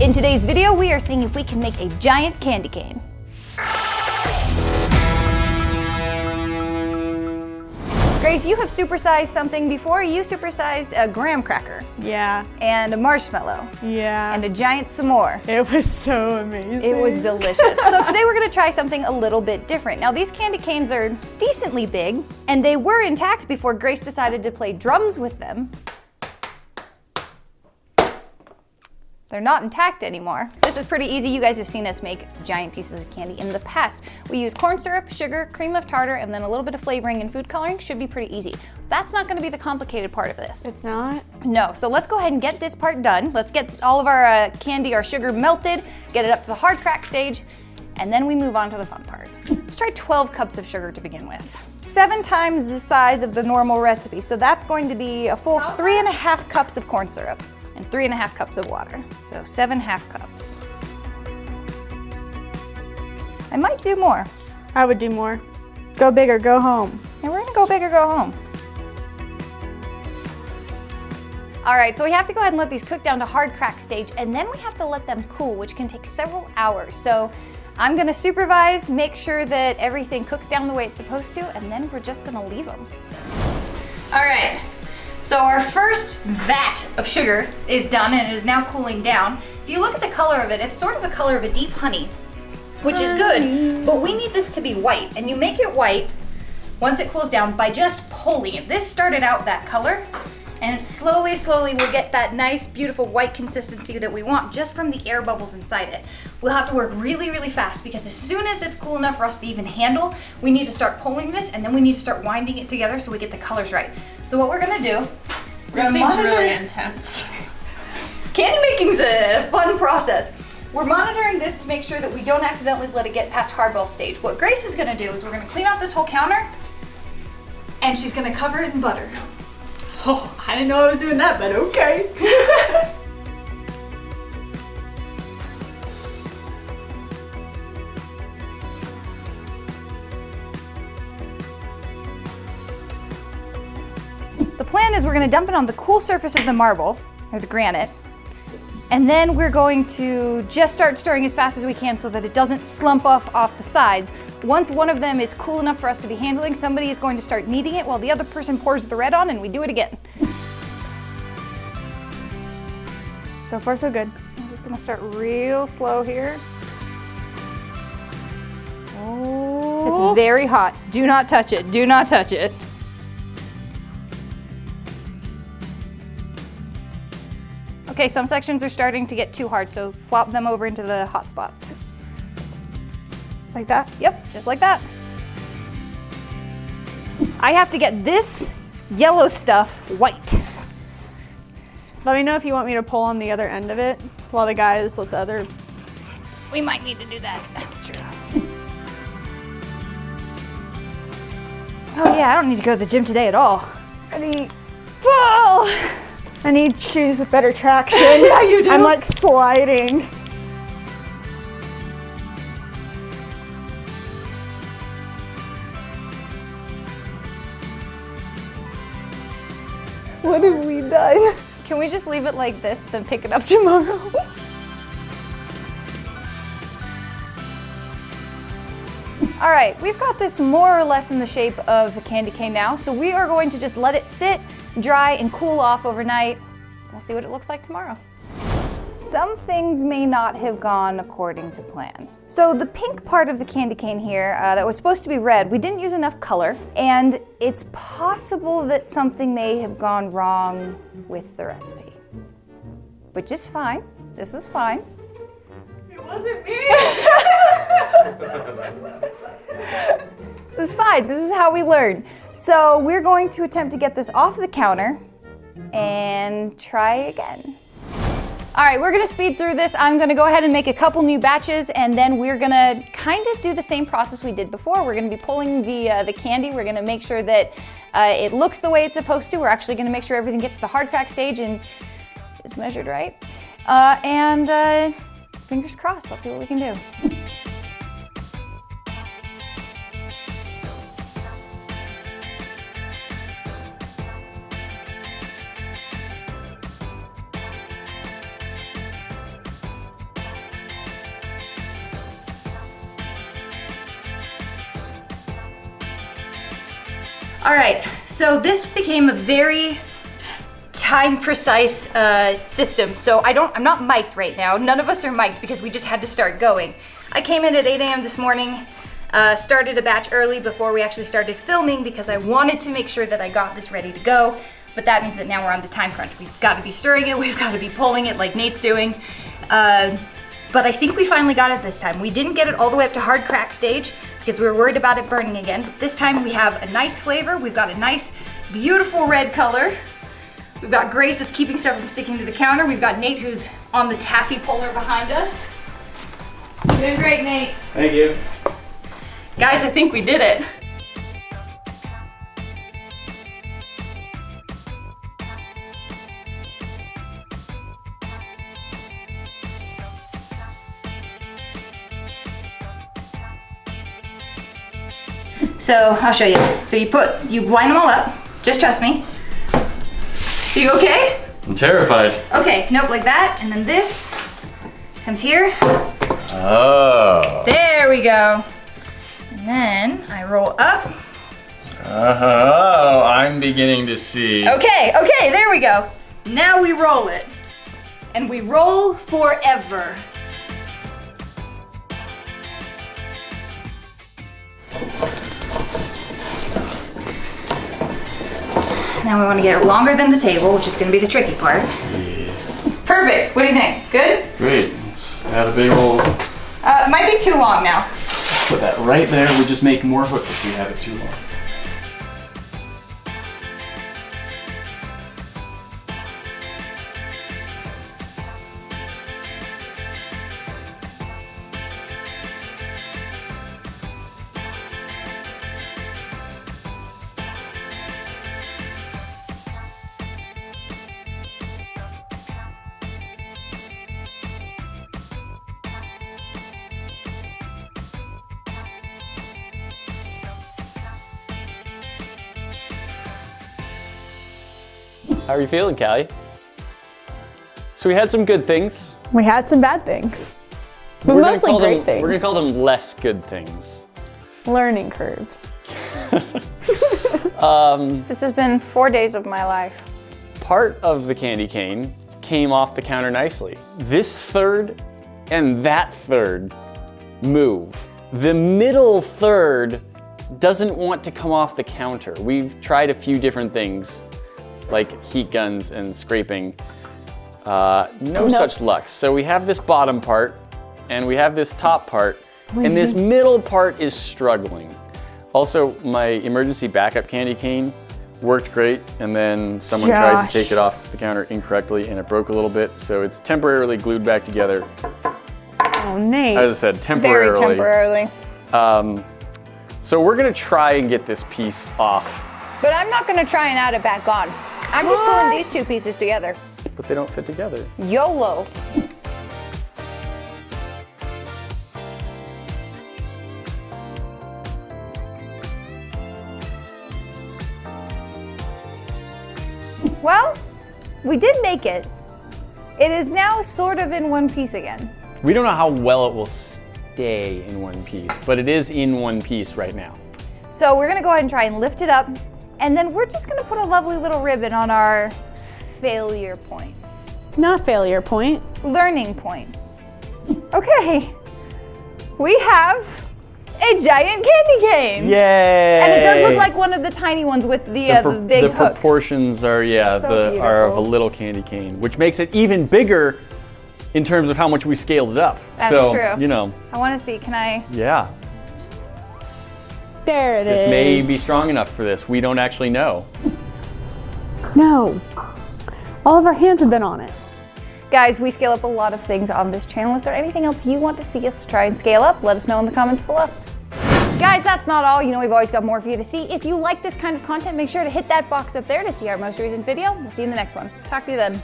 In today's video, we are seeing if we can make a giant candy cane. Grace, you have supersized something before. You supersized a graham cracker. Yeah. And a marshmallow. Yeah. And a giant s'more. It was so amazing. It was delicious. So today we're gonna try something a little bit different. Now these candy canes are decently big, and they were intact before Grace decided to play drums with them. They're not intact anymore. This is pretty easy. You guys have seen us make giant pieces of candy in the past. We use corn syrup, sugar, cream of tartar, and then a little bit of flavoring and food coloring. Should be pretty easy. That's not gonna be the complicated part of this. It's not? No, so let's go ahead and get this part done. Let's get all of our candy, our sugar melted, get it up to the hard crack stage, and then we move on to the fun part. Let's try 12 cups of sugar to begin with. 7 times the size of the normal recipe. So that's going to be a full 3.5 cups of corn syrup. And 3.5 cups of water. So 7 half cups. I might do more. I would do more. Go big or go home. And we're gonna go big or go home. All right, so we have to go ahead and let these cook down to hard crack stage, and then we have to let them cool, which can take several hours. So I'm gonna supervise, make sure that everything cooks down the way it's supposed to, and then we're just gonna leave them. All right. So our first vat of sugar is done and it is now cooling down. If you look at the color of it, it's sort of the color of a deep honey, which is good, but we need this to be white. And you make it white once it cools down by just pulling it. This started out that color, and slowly we'll get that nice, beautiful white consistency that we want just from the air bubbles inside it. We'll have to work really fast because as soon as it's cool enough for us to even handle, we need to start pulling this, and then we need to start winding it together so we get the colors right. So what we're gonna do, this seems really intense. Candy making's a fun process. We're monitoring this to make sure that we don't accidentally let it get past hardball stage. What Grace is gonna do is we're gonna clean out this whole counter, and she's gonna cover it in butter. Oh, I didn't know I was doing that, but okay. The plan is we're gonna dump it on the cool surface of the marble, or the granite, and then we're going to just start stirring as fast as we can so that it doesn't slump off the sides. Once one of them is cool enough for us to be handling, somebody is going to start kneading it while the other person pours the red on, and we do it again. So far, so good. I'm just gonna start real slow here. Oh. It's very hot. Do not touch it. Do not touch it. Okay, some sections are starting to get too hard, so flop them over into the hot spots. Like that? Yep, just like that. I have to get this yellow stuff white. Let me know if you want me to pull on the other end of it while the guys let the other... We might need to do that. That's true. Oh yeah, I don't need to go to the gym today at all. I need shoes with better traction. Yeah, you do. I'm like sliding. What have we done? Can we just leave it like this, then pick it up tomorrow? All right, we've got this more or less in the shape of a candy cane now, so we are going to just let it sit, dry, and cool off overnight. We'll see what it looks like tomorrow. Some things may not have gone according to plan. So the pink part of the candy cane here that was supposed to be red, we didn't use enough color, and it's possible that something may have gone wrong with the recipe, which is fine. This is fine. It wasn't me. This is fine. This is how we learn. So we're going to attempt to get this off the counter and try again. All right, we're gonna speed through this. I'm gonna go ahead and make a couple new batches, and then we're gonna kind of do the same process we did before. We're gonna be pulling the candy. We're gonna make sure that it looks the way it's supposed to. We're actually gonna make sure everything gets to the hard crack stage and is measured right. Fingers crossed, let's see what we can do. All right, so this became a very time precise system. So I'm not mic'd right now. None of us are mic'd because we just had to start going. I came in at 8 a.m. this morning, started a batch early before we actually started filming because I wanted to make sure that I got this ready to go. But that means that now we're on the time crunch. We've got to be stirring it, we've got to be pulling it like Nate's doing. But I think we finally got it this time. We didn't get it all the way up to hard crack stage because we were worried about it burning again. But this time we have a nice flavor. We've got a nice, beautiful red color. We've got Grace that's keeping stuff from sticking to the counter. We've got Nate who's on the taffy puller behind us. You're doing great, Nate. Thank you. Guys, I think we did it. So I'll show you. So you line them all up. Just trust me. You okay? I'm terrified. Okay, nope, like that. And then this comes here. Oh. There we go. And then I roll up. Oh, I'm beginning to see. Okay, there we go. Now we roll it. And we roll forever. Now we want to get it longer than the table, which is going to be the tricky part. Yeah. Perfect. What do you think? Good? Great. Let's add a big old. It might be too long now. Put that right there. We'll just make more hook if we have it too long. How are you feeling, Callie? So we had some good things. We had some bad things, but We're mostly gonna great things. We're gonna call them less good things. Learning curves. This has been 4 days of my life. Part of the candy cane came off the counter nicely. This third and that third move. The middle third doesn't want to come off the counter. We've tried a few different things, like heat guns and scraping. No such luck. So we have this bottom part and we have this top part and this middle part is struggling. Also, my emergency backup candy cane worked great and then someone tried to take it off the counter incorrectly and it broke a little bit. So it's temporarily glued back together. Oh, Nate. As I said, temporarily. Very temporarily. So we're gonna try and get this piece off. But I'm not gonna try and add it back on. I'm just gluing these two pieces together. But they don't fit together. YOLO. Well, we did make it. It is now sort of in one piece again. We don't know how well it will stay in one piece, but it is in one piece right now. So we're gonna go ahead and try and lift it up, and then we're just gonna put a lovely little ribbon on our failure point. Not failure point. Learning point. Okay, we have a giant candy cane. Yay! And it does look like one of the tiny ones with the big the hook. proportions are, So are of a beautiful. little candy cane, which makes it even bigger in terms of how much we scaled it up. That's so, true. you know, I wanna see, can I? yeah. There it is. This may be strong enough for this. We don't actually know. No. All of our hands have been on it. Guys, we scale up a lot of things on this channel. Is there anything else you want to see us try and scale up? Let us know in the comments below. Guys, that's not all. You know we've always got more for you to see. If you like this kind of content, make sure to hit that box up there to see our most recent video. We'll see you in the next one. Talk to you then.